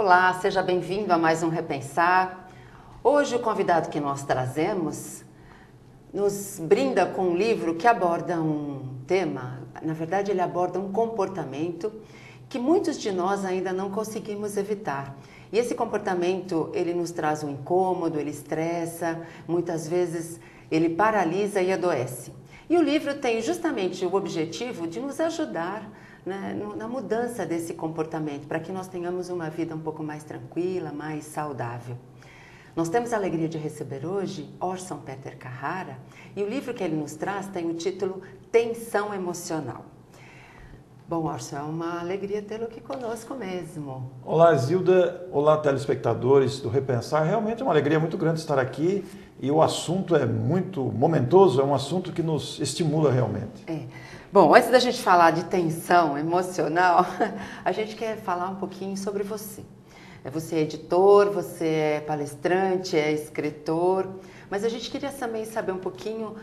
Olá, seja bem-vindo a mais um Repensar. Hoje o convidado que nós trazemos nos brinda com um livro que aborda um tema, na verdade ele aborda um comportamento que muitos de nós ainda não conseguimos evitar. E esse comportamento, ele nos traz um incômodo, ele estressa, muitas vezes ele paralisa e adoece. E o livro tem justamente o objetivo de nos ajudar, né, na mudança desse comportamento, para que nós tenhamos uma vida um pouco mais tranquila, mais saudável. Nós temos a alegria de receber hoje Orson Peter Carrara, e o livro que ele nos traz tem o título Tensão Emocional. Bom, Orson, é uma alegria tê-lo aqui conosco mesmo. Olá, Zilda. Olá, telespectadores do Repensar. Realmente é uma alegria muito grande estar aqui e o assunto é muito momentoso, é um assunto que nos estimula realmente. Bom, antes da gente falar de tensão emocional, a gente quer falar um pouquinho sobre você. Você é editor, você é palestrante, é escritor, mas a gente queria também saber um pouquinho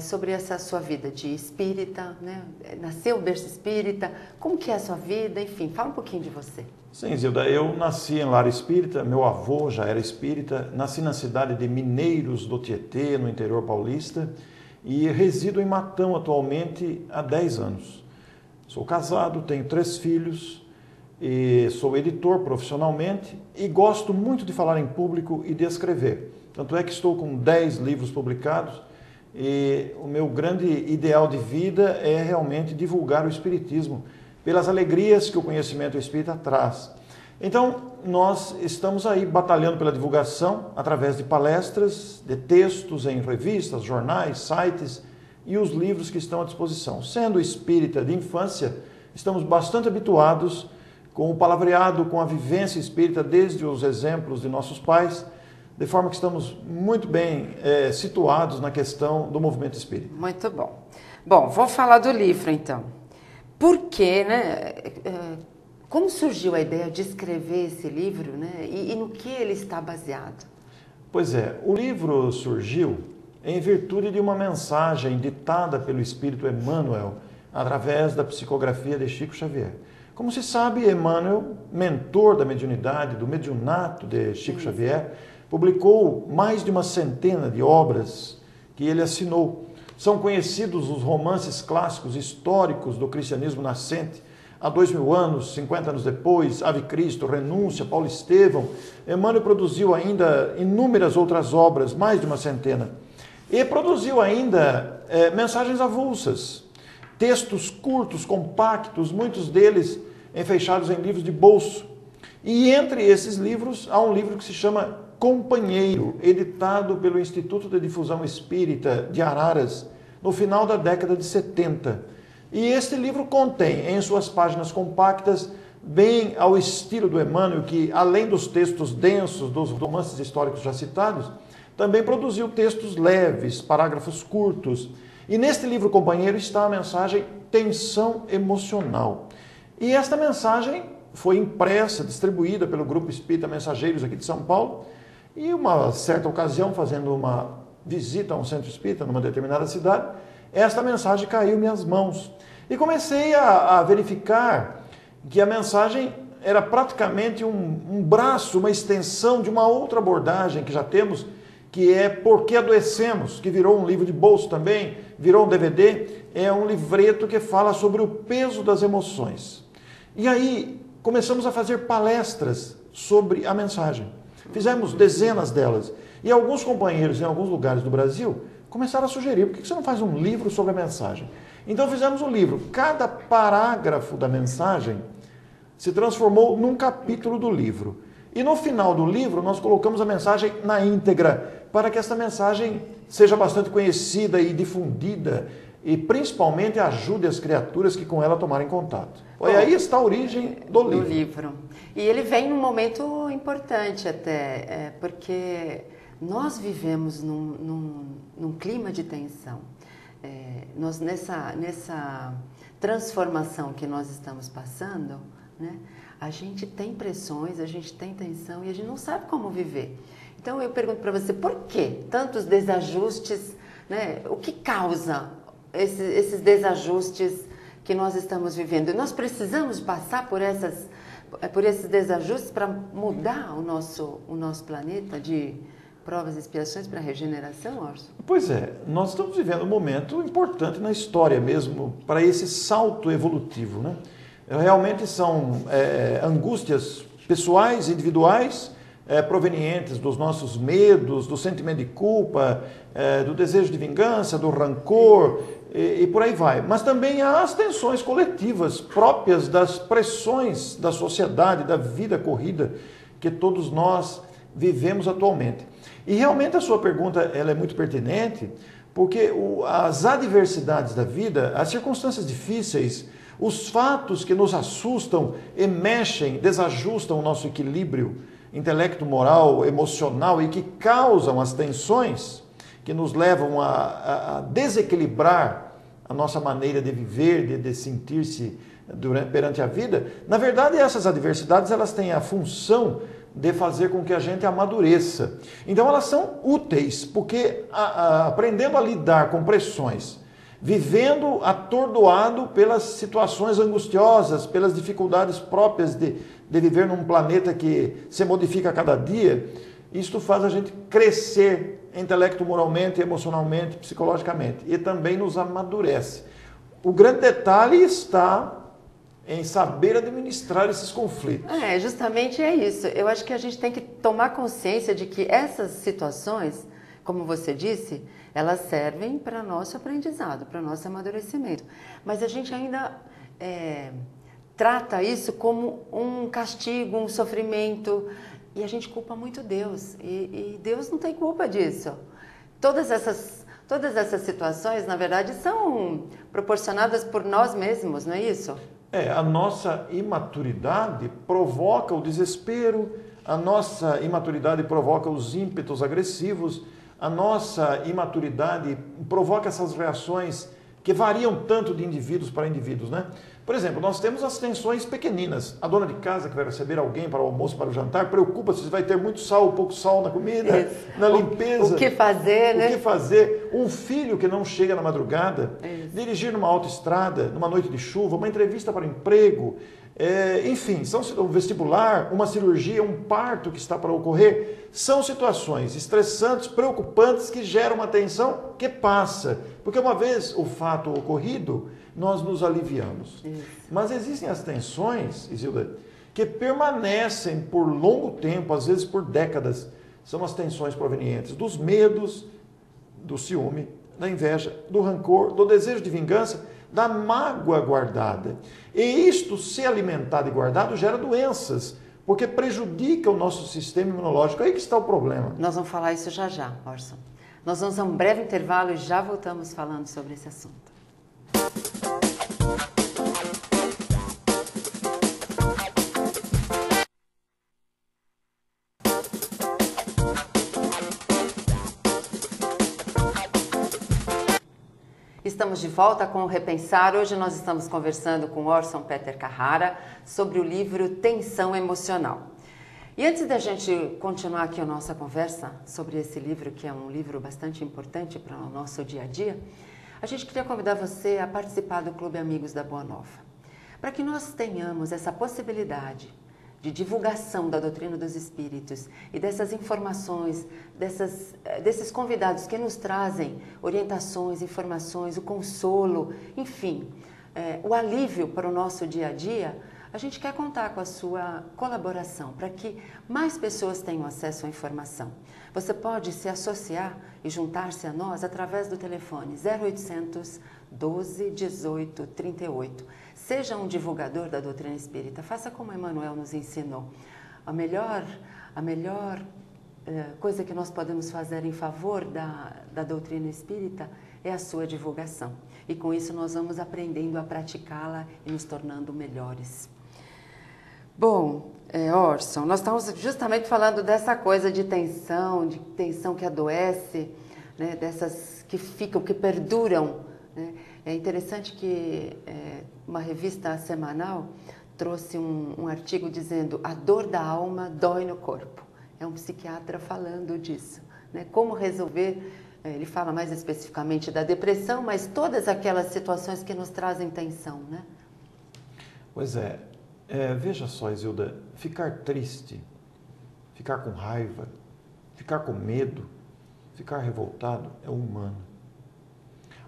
sobre essa sua vida de espírita, né? Nasceu berço espírita, como que é a sua vida, enfim, fala um pouquinho de você. Sim, Zilda, eu nasci em lar espírita, meu avô já era espírita, nasci na cidade de Mineiros do Tietê, no interior paulista, e resido em Matão atualmente há 10 anos. Sou casado, tenho 3 filhos, e sou editor profissionalmente e gosto muito de falar em público e de escrever. Tanto é que estou com 10 livros publicados e o meu grande ideal de vida é realmente divulgar o espiritismo pelas alegrias que o conhecimento espírita traz. Então, nós estamos aí batalhando pela divulgação através de palestras, de textos em revistas, jornais, sites e os livros que estão à disposição. Sendo espírita de infância, estamos bastante habituados com o palavreado, com a vivência espírita, desde os exemplos de nossos pais, de forma que estamos muito bem situados na questão do movimento espírita. Muito bom. Bom, vou falar do livro então. Por quê, né? Como surgiu a ideia de escrever esse livro, né? E no que ele está baseado? Pois é, o livro surgiu em virtude de uma mensagem ditada pelo Espírito Emmanuel através da psicografia de Chico Xavier. Como se sabe, Emmanuel, mentor da mediunidade, do mediunato de Chico Xavier, publicou mais de uma centena de obras que ele assinou. São conhecidos os romances clássicos históricos do cristianismo nascente, há 2000 anos, 50 anos depois, Ave Cristo, Renúncia, Paulo Estevão. Emmanuel produziu ainda inúmeras outras obras, mais de uma centena. E produziu ainda mensagens avulsas, textos curtos, compactos, muitos deles enfechados em livros de bolso. E entre esses livros, há um livro que se chama Companheiro, editado pelo Instituto de Difusão Espírita de Araras, no final da década de 70. E este livro contém, em suas páginas compactas, bem ao estilo do Emmanuel, que, além dos textos densos, dos romances históricos já citados, também produziu textos leves, parágrafos curtos. E neste livro Companheiro está a mensagem Tensão Emocional. E esta mensagem foi impressa, distribuída pelo Grupo Espírita Mensageiros aqui de São Paulo, e uma certa ocasião, fazendo uma visita a um centro espírita numa determinada cidade, esta mensagem caiu em minhas mãos. E comecei a verificar que a mensagem era praticamente um braço, uma extensão de uma outra abordagem que já temos, que é Por que Adoecemos, que virou um livro de bolso também, virou um DVD, é um livreto que fala sobre o peso das emoções. E aí começamos a fazer palestras sobre a mensagem. Fizemos dezenas delas. E alguns companheiros em alguns lugares do Brasil começaram a sugerir, por que você não faz um livro sobre a mensagem? Então fizemos um livro. Cada parágrafo da mensagem se transformou num capítulo do livro. E no final do livro nós colocamos a mensagem na íntegra, para que essa mensagem seja bastante conhecida e difundida, e principalmente ajude as criaturas que com ela tomarem contato. E aí está a origem do livro. E ele vem num momento importante até, porque nós vivemos num clima de tensão. Nós nessa transformação que nós estamos passando, né, a gente tem pressões, a gente tem tensão e a gente não sabe como viver. Então eu pergunto para você, por que tantos desajustes, né? O que causa esses desajustes que nós estamos vivendo? Nós precisamos passar por por esses desajustes para mudar o nosso planeta de provas e expiações para a regeneração, Orson? Pois é, nós estamos vivendo um momento importante na história mesmo para esse salto evolutivo, né? Realmente são angústias pessoais, individuais, provenientes dos nossos medos, do sentimento de culpa, do desejo de vingança, do rancor e por aí vai. Mas também há as tensões coletivas próprias das pressões da sociedade, da vida corrida que todos nós vivemos atualmente. E realmente a sua pergunta ela é muito pertinente, porque as adversidades da vida, as circunstâncias difíceis, os fatos que nos assustam e mexem, desajustam o nosso equilíbrio intelecto, moral, emocional e que causam as tensões que nos levam a desequilibrar a nossa maneira de viver, de sentir-se perante a vida. Na verdade, essas adversidades elas têm a função de fazer com que a gente amadureça. Então elas são úteis, porque aprendendo a lidar com pressões, vivendo atordoado pelas situações angustiosas, pelas dificuldades próprias de viver num planeta que se modifica a cada dia, isto faz a gente crescer intelecto, moralmente, emocionalmente, psicologicamente, e também nos amadurece. O grande detalhe está em saber administrar esses conflitos. Justamente é isso. Eu acho que a gente tem que tomar consciência de que essas situações, como você disse, elas servem para nosso aprendizado, para nosso amadurecimento. Mas a gente ainda trata isso como um castigo, um sofrimento, e a gente culpa muito Deus. E Deus não tem culpa disso. Todas essas situações, na verdade, são proporcionadas por nós mesmos, não é isso? A nossa imaturidade provoca o desespero, a nossa imaturidade provoca os ímpetos agressivos, a nossa imaturidade provoca essas reações que variam tanto de indivíduos para indivíduos, né? Por exemplo, nós temos as tensões pequeninas. A dona de casa que vai receber alguém para o almoço, para o jantar, preocupa-se se vai ter muito sal ou pouco sal na comida, na limpeza. O que fazer, né? O que fazer? Um filho que não chega na madrugada, dirigir numa autoestrada, numa noite de chuva, uma entrevista para o emprego, enfim, um vestibular, uma cirurgia, um parto que está para ocorrer, são situações estressantes, preocupantes, que geram uma tensão que passa. Porque uma vez o fato ocorrido, nós nos aliviamos. Mas existem as tensões, Isilda, que permanecem por longo tempo, às vezes por décadas. São as tensões provenientes dos medos, do ciúme, da inveja, do rancor, do desejo de vingança, da mágoa guardada. E isto, se alimentado e guardado, gera doenças, porque prejudica o nosso sistema imunológico. Aí que está o problema. Nós vamos falar isso já já, Orson. Nós vamos a um breve intervalo e já voltamos falando sobre esse assunto. Estamos de volta com o Repensar. Hoje nós estamos conversando com Orson Peter Carrara sobre o livro Tensão Emocional. E antes da gente continuar aqui a nossa conversa sobre esse livro, que é um livro bastante importante para o nosso dia a dia, a gente queria convidar você a participar do Clube Amigos da Boa Nova, para que nós tenhamos essa possibilidade de divulgação da doutrina dos espíritos e dessas informações, desses convidados que nos trazem orientações, informações, o consolo, enfim, o alívio para o nosso dia a dia. A gente quer contar com a sua colaboração para que mais pessoas tenham acesso à informação. Você pode se associar e juntar-se a nós através do telefone 0800 12 18 38. Seja um divulgador da doutrina espírita, faça como Emmanuel nos ensinou. A melhor coisa que nós podemos fazer em favor da doutrina espírita é a sua divulgação. E com isso nós vamos aprendendo a praticá-la e nos tornando melhores. Bom, Orson, nós estamos justamente falando dessa coisa de tensão que adoece, né, dessas que ficam, que perduram, né? É interessante que uma revista semanal trouxe um artigo dizendo: a dor da alma dói no corpo. É um psiquiatra falando disso, né? Como resolver, ele fala mais especificamente da depressão, mas todas aquelas situações que nos trazem tensão, né? Pois é. Veja só, Isilda, ficar triste, ficar com raiva, ficar com medo, ficar revoltado é humano.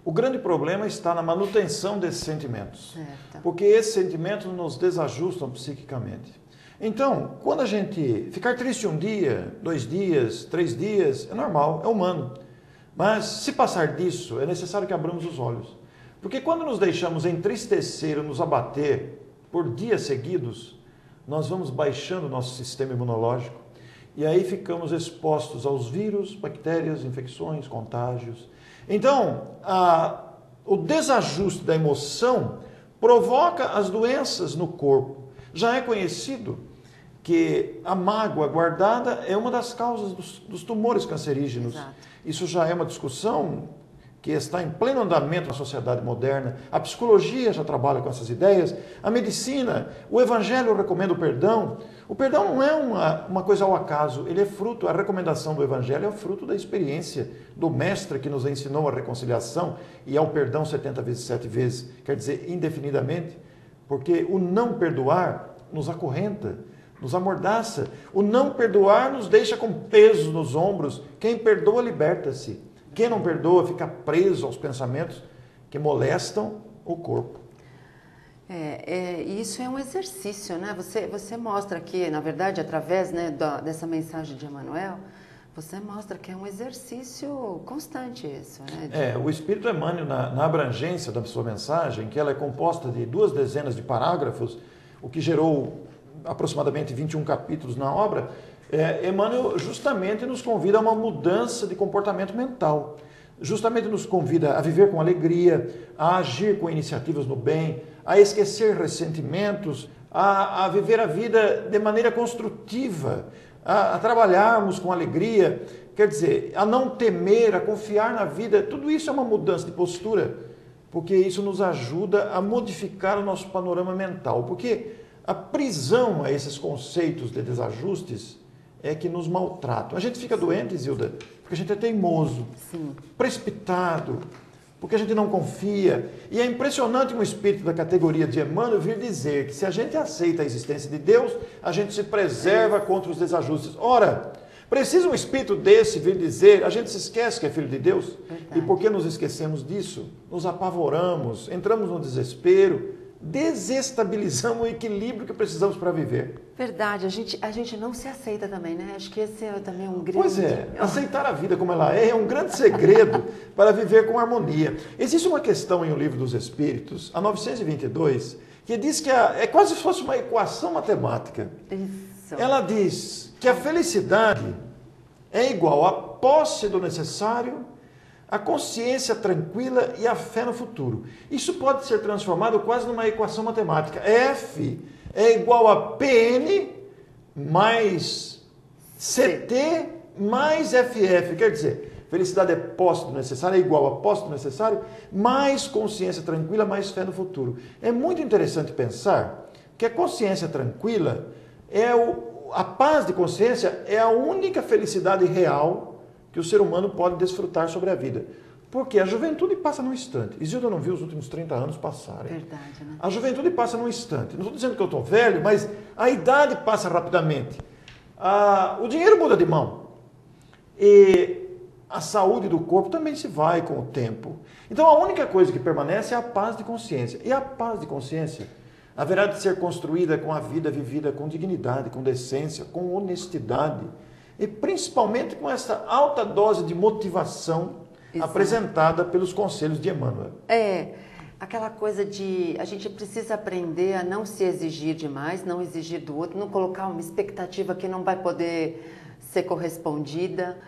O grande problema está na manutenção desses sentimentos, Certo. porque esses sentimentos nos desajustam psiquicamente. Então, quando a gente ficar triste um dia, 2 dias, 3 dias, é normal, é humano. Mas se passar disso, é necessário que abramos os olhos. Porque quando nos deixamos entristecer ou nos abater por dias seguidos, nós vamos baixando o nosso sistema imunológico e aí ficamos expostos aos vírus, bactérias, infecções, contágios. Então, o desajuste da emoção provoca as doenças no corpo. Já é conhecido que a mágoa guardada é uma das causas dos tumores cancerígenos. Exato. Isso já é uma discussão que está em pleno andamento na sociedade moderna. A psicologia já trabalha com essas ideias, a medicina, o evangelho recomenda o perdão. O perdão não é uma coisa ao acaso, ele é fruto, a recomendação do evangelho é fruto da experiência do mestre que nos ensinou a reconciliação e ao perdão 70 vezes, 7 vezes, quer dizer, indefinidamente, porque o não perdoar nos acorrenta, nos amordaça. O não perdoar nos deixa com peso nos ombros. Quem perdoa, liberta-se. Quem não perdoa, fica preso aos pensamentos que molestam o corpo. Isso é um exercício, né? Você mostra aqui, na verdade, através, né, dessa mensagem de Emmanuel, você mostra que é um exercício constante isso, né? O Espírito Emmanuel, na abrangência da sua mensagem, que ela é composta de 2 dezenas de parágrafos, o que gerou aproximadamente 21 capítulos na obra, Emmanuel justamente nos convida a uma mudança de comportamento mental. Justamente nos convida a viver com alegria, a agir com iniciativas no bem, a esquecer ressentimentos, a viver a vida de maneira construtiva, a trabalharmos com alegria, quer dizer, a não temer, a confiar na vida. Tudo isso é uma mudança de postura, porque isso nos ajuda a modificar o nosso panorama mental. Porque a prisão a esses conceitos de desajustes é que nos maltratam. A gente fica doente, Isilda, porque a gente é teimoso, Sim. precipitado, porque a gente não confia. E é impressionante um espírito da categoria de Emmanuel vir dizer que se a gente aceita a existência de Deus, a gente se preserva contra os desajustes. Ora, precisa um espírito desse vir dizer, a gente se esquece que é filho de Deus? Verdade. E por que nos esquecemos disso? Nos apavoramos, entramos no desespero, desestabilizamos o equilíbrio que precisamos para viver. Verdade, a gente não se aceita também, né? Acho que esse é também um grande... Pois aceitar a vida como ela é um grande segredo para viver com harmonia. Existe uma questão em O Livro dos Espíritos, a 922, que diz que é quase se fosse uma equação matemática. Isso. Ela diz que a felicidade é igual à posse do necessário, a consciência tranquila e a fé no futuro. Isso pode ser transformado quase numa equação matemática. F é igual a PN mais CT mais FF. Quer dizer, felicidade é posse do necessário, é igual a posse do necessário, mais consciência tranquila, mais fé no futuro. É muito interessante pensar que a consciência tranquila a paz de consciência é a única felicidade real que o ser humano pode desfrutar sobre a vida. Porque a juventude passa num instante. Isilda não viu os últimos 30 anos passarem. Verdade, né? A juventude passa num instante. Não estou dizendo que eu estou velho, mas a idade passa rapidamente. O dinheiro muda de mão. E a saúde do corpo também se vai com o tempo. Então a única coisa que permanece é a paz de consciência. E a paz de consciência haverá de ser construída com a vida vivida com dignidade, com decência, com honestidade. E principalmente com essa alta dose de motivação apresentada pelos conselhos de Emmanuel. Aquela coisa de a gente precisa aprender a não se exigir demais, não exigir do outro, não colocar uma expectativa que não vai poder ser correspondida.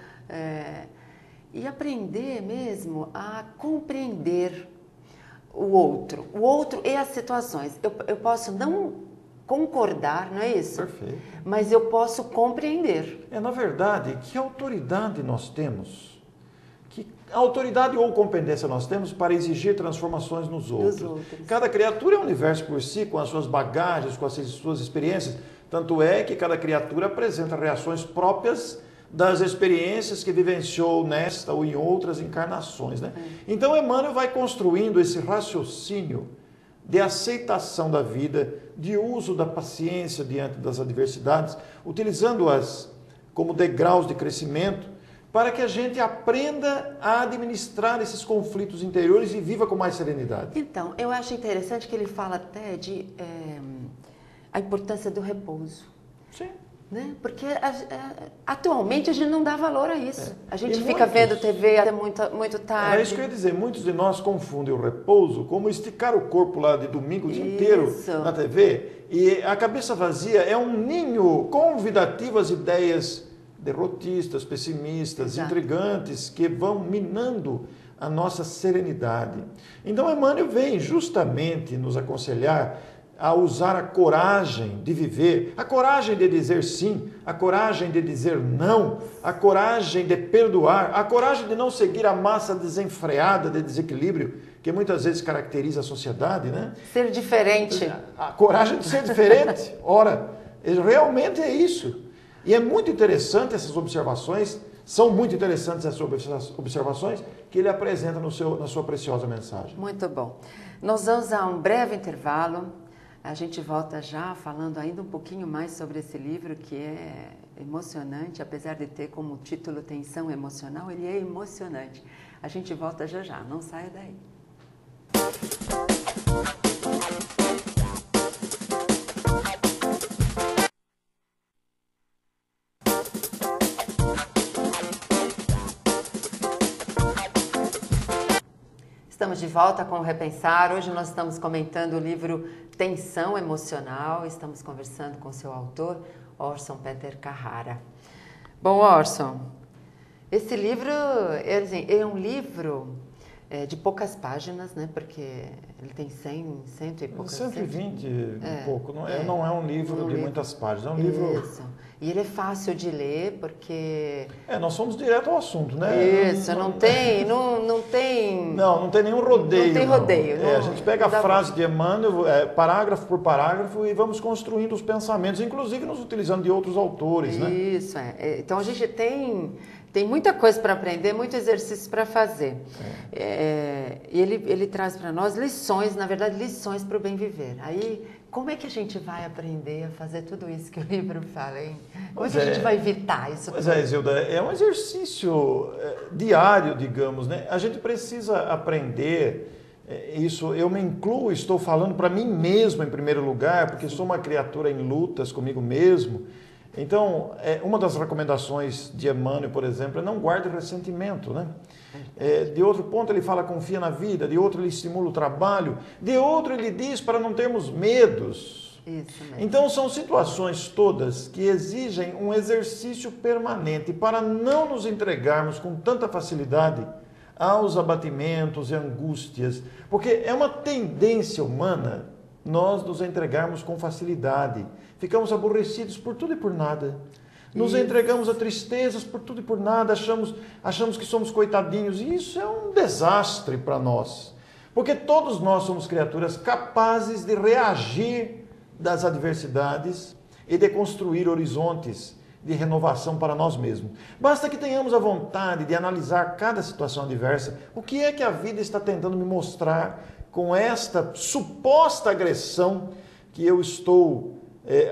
E aprender mesmo a compreender o outro e as situações. Eu posso não concordar, não é isso? Perfeito. Mas eu posso compreender. Na verdade, que autoridade nós temos? Que autoridade ou competência nós temos para exigir transformações nos outros? Cada criatura é um universo por si, com as suas bagagens, com as suas experiências. Tanto é que cada criatura apresenta reações próprias das experiências que vivenciou nesta ou em outras encarnações, né? Então, Emmanuel vai construindo esse raciocínio de aceitação da vida, de uso da paciência diante das adversidades, utilizando-as como degraus de crescimento, para que a gente aprenda a administrar esses conflitos interiores e viva com mais serenidade. Então, eu acho interessante que ele fala até de a importância do repouso. Sim. Né? Porque atualmente a gente não dá valor a isso. A gente E fica muitos- vendo TV até muito tarde. É isso que eu ia dizer, muitos de nós confundem o repouso como esticar o corpo lá de domingo o dia inteiro Isso. na TV, e a cabeça vazia é um ninho convidativo às ideias derrotistas, pessimistas, Exato. intrigantes, que vão minando a nossa serenidade. Então Emmanuel vem justamente nos aconselhar a usar a coragem de viver, a coragem de dizer sim, a coragem de dizer não, a coragem de perdoar, a coragem de não seguir a massa desenfreada de desequilíbrio que muitas vezes caracteriza a sociedade, né? Ser diferente. A coragem de ser diferente. Ora, realmente é isso. E é muito interessante essas observações, são muito interessantes essas observações que ele apresenta na sua preciosa mensagem. Muito bom. Nós vamos a um breve intervalo. A gente volta já falando ainda um pouquinho mais sobre esse livro que é emocionante, apesar de ter como título Tensão Emocional, ele é emocionante. A gente volta já já, não saia daí. Estamos de volta com o Repensar. Hoje nós estamos comentando o livro Tensão Emocional. Estamos conversando com seu autor, Orson Peter Carrara. Bom, Orson, esse livro é um livro de poucas páginas, né? Porque ele tem 100 e poucas. 120 e pouco. Não é um livro de muitas páginas, é um livro... Isso. E ele é fácil de ler porque... nós fomos direto ao assunto, né? Isso, não tem... Não tem nenhum rodeio. Não tem rodeio. A gente pega a frase de Emmanuel, parágrafo por parágrafo, e vamos construindo os pensamentos, inclusive nos utilizando de outros autores, né? Isso, Então a gente tem muita coisa para aprender, muito exercício para fazer. E ele traz para nós lições, na verdade, lições para o bem viver. Aí, como é que a gente vai aprender a fazer tudo isso que o livro fala, hein? Como é que a gente vai evitar isso? Pois é, Zilda, é um exercício diário, digamos, né? A gente precisa aprender isso. Eu me incluo, estou falando para mim mesmo em primeiro lugar, porque sou uma criatura em lutas comigo mesmo. Então, uma das recomendações de Emmanuel, por exemplo, é não guarde ressentimento, né? De outro ponto ele fala confia na vida, de outro ele estimula o trabalho, de outro ele diz para não termos medos. Isso mesmo. Então são situações todas que exigem um exercício permanente para não nos entregarmos com tanta facilidade aos abatimentos e angústias, porque é uma tendência humana nós nos entregarmos com facilidade. Ficamos aborrecidos por tudo e por nada. Nos entregamos a tristezas por tudo e por nada, achamos que somos coitadinhos, e isso é um desastre para nós. Porque todos nós somos criaturas capazes de reagir das adversidades e de construir horizontes de renovação para nós mesmos. Basta que tenhamos a vontade de analisar cada situação adversa. O que é que a vida está tentando me mostrar com esta suposta agressão que eu estou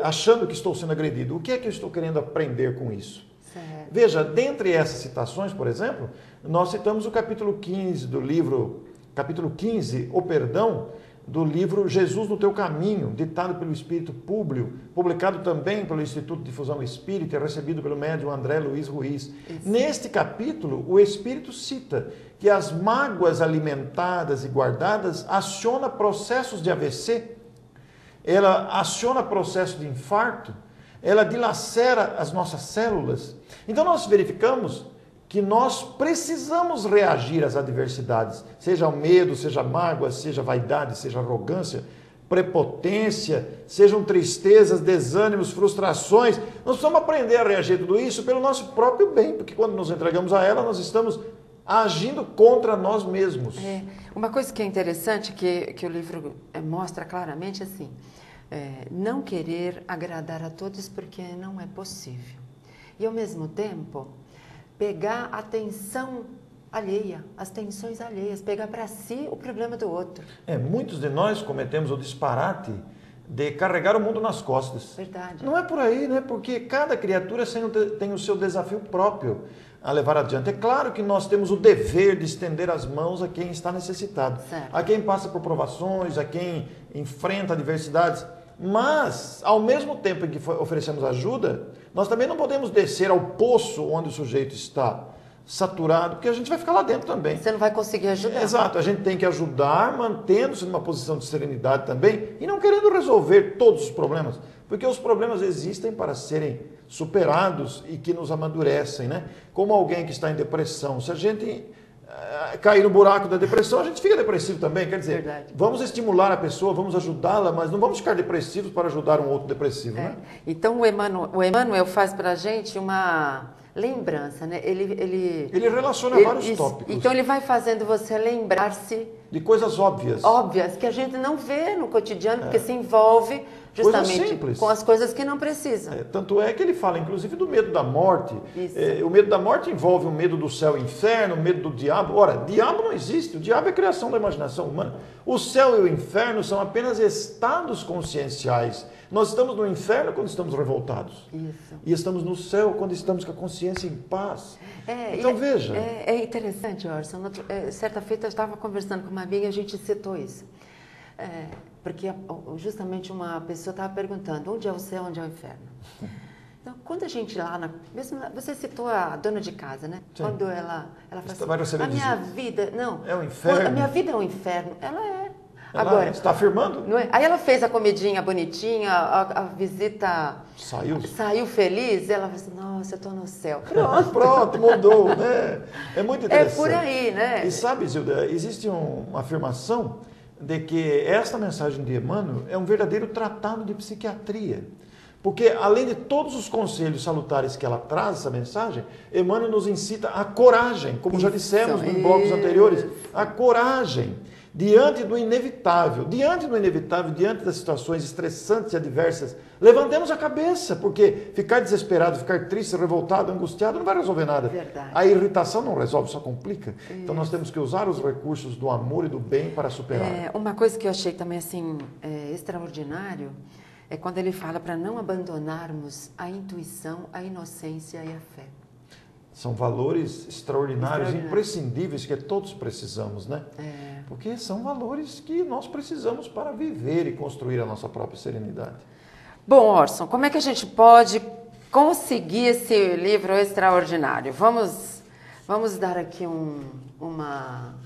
achando que estou sendo agredido? O que é que eu estou querendo aprender com isso? Certo. Veja, dentre essas citações, por exemplo, nós citamos o capítulo 15 do livro, capítulo 15, O Perdão, do livro Jesus no Teu Caminho, ditado pelo Espírito Públio, publicado também pelo Instituto de Difusão Espírita e recebido pelo médium André Luiz Ruiz. Isso. Neste capítulo, o Espírito cita que as mágoas alimentadas e guardadas acionam processos de AVC, ela aciona processo de infarto, ela dilacera as nossas células. Então nós verificamos que nós precisamos reagir às adversidades, seja o medo, seja a mágoa, seja a vaidade, seja a arrogância, prepotência, sejam tristezas, desânimos, frustrações. Nós precisamos aprender a reagir a tudo isso pelo nosso próprio bem, porque quando nos entregamos a ela, nós estamos agindo contra nós mesmos. Uma coisa que é interessante, que o livro mostra claramente, assim, não querer agradar a todos porque não é possível. E, ao mesmo tempo, pegar a tensão alheia, as tensões alheias, pegar para si o problema do outro. Muitos de nós cometemos o disparate de carregar o mundo nas costas. Verdade. Não é por aí, né? Porque cada criatura tem o seu desafio próprio a levar adiante. É claro que nós temos o dever de estender as mãos a quem está necessitado, Certo. a quem passa por provações, a quem enfrenta adversidades. Mas, ao mesmo tempo em que oferecemos ajuda, nós também não podemos descer ao poço onde o sujeito está saturado, porque a gente vai ficar lá dentro também. Você não vai conseguir ajudar. Exato, a gente tem que ajudar, mantendo-se numa posição de serenidade também e não querendo resolver todos os problemas, porque os problemas existem para serem superados e que nos amadurecem, né? Como alguém que está em depressão, se a gente cair no buraco da depressão, a gente fica depressivo também, quer dizer, Verdade. vamos estimular a pessoa, vamos ajudá-la, mas não vamos ficar depressivos para ajudar um outro depressivo, né? Então o Emmanuel faz para a gente uma lembrança, né? Ele relaciona vários tópicos. Então ele vai fazendo você lembrar-se de coisas óbvias. Óbvias, que a gente não vê no cotidiano, porque se envolve justamente com as coisas que não precisa. Tanto é que ele fala, inclusive, do medo da morte. O medo da morte envolve o medo do céu e inferno, o medo do diabo. Ora, diabo não existe, o diabo é criação da imaginação humana. O céu e o inferno são apenas estados conscienciais. Nós estamos no inferno quando estamos revoltados. Isso. E estamos no céu quando estamos com a consciência em paz. Então veja. É interessante, Orson. Certa feita eu estava conversando com uma amiga e a gente citou isso. Porque justamente uma pessoa estava perguntando onde é o céu, onde é o inferno. Então, quando a gente você citou a dona de casa, né? Sim. Quando ela fala assim, a minha vida, não. É um inferno. A minha vida é um inferno. Ela é. Agora, está afirmando? Não é? Aí ela fez a comidinha bonitinha, a visita saiu feliz, ela falou assim, nossa, eu estou no céu. Pronto, mudou, né? É muito interessante. É por aí, né? E sabe, Zilda, existe uma afirmação de que esta mensagem de Emmanuel é um verdadeiro tratado de psiquiatria. Porque, além de todos os conselhos salutares que ela traz, essa mensagem, Emmanuel nos incita a coragem, como já dissemos em blocos anteriores, a coragem diante do inevitável, diante das situações estressantes e adversas. Levantemos a cabeça, porque ficar desesperado, ficar triste, revoltado, angustiado, não vai resolver nada. Verdade. A irritação não resolve, só complica. Então nós temos que usar os recursos do amor e do bem para superar. Uma coisa que eu achei também assim extraordinário é quando ele fala para não abandonarmos a intuição, a inocência e a fé. São valores extraordinários, imprescindíveis, que todos precisamos, né? Porque são valores que nós precisamos para viver e construir a nossa própria serenidade. Bom, Orson, como é que a gente pode conseguir esse livro extraordinário? Vamos dar aqui uma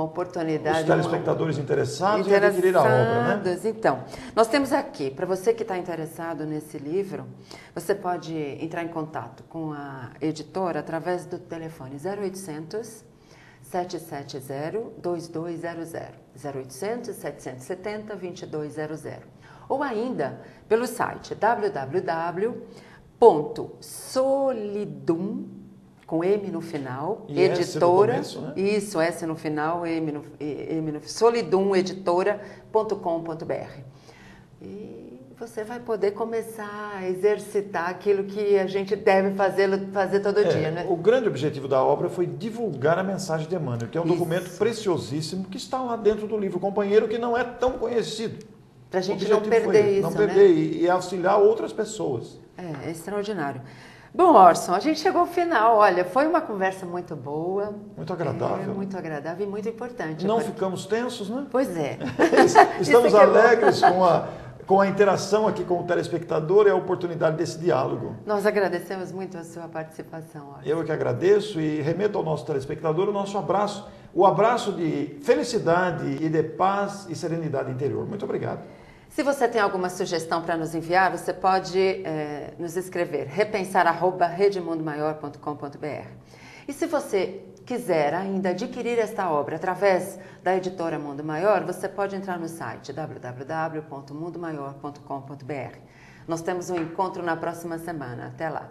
oportunidade. Os telespectadores interessados em adquirir a obra, né? Então, nós temos aqui, para você que está interessado nesse livro, você pode entrar em contato com a editora através do telefone 0800 770 2200, 0800 770 2200, ou ainda pelo site www.solidum, com M no final, e editora, S no começo, né? Isso, S no final, M no solidumeditora.com.br. E você vai poder começar a exercitar aquilo que a gente deve fazer todo dia, né? O grande objetivo da obra foi divulgar a mensagem de Emmanuel, que é um documento preciosíssimo que está lá dentro do livro Companheiro, que não é tão conhecido. Para a gente não perder isso, não perder, né? E auxiliar outras pessoas. É extraordinário. Bom, Orson, a gente chegou ao final. Olha, foi uma conversa muito boa. Muito agradável. Muito agradável e muito importante. Não ficamos tensos, né? Pois é. Estamos alegres com a interação aqui com o telespectador e a oportunidade desse diálogo. Nós agradecemos muito a sua participação, Orson. Eu que agradeço e remeto ao nosso telespectador o nosso abraço. O abraço de felicidade e de paz e serenidade interior. Muito obrigado. Se você tem alguma sugestão para nos enviar, você pode nos escrever repensar@redemundomaior.com.br. E se você quiser ainda adquirir esta obra através da editora Mundo Maior, você pode entrar no site www.mundomaior.com.br. Nós temos um encontro na próxima semana. Até lá!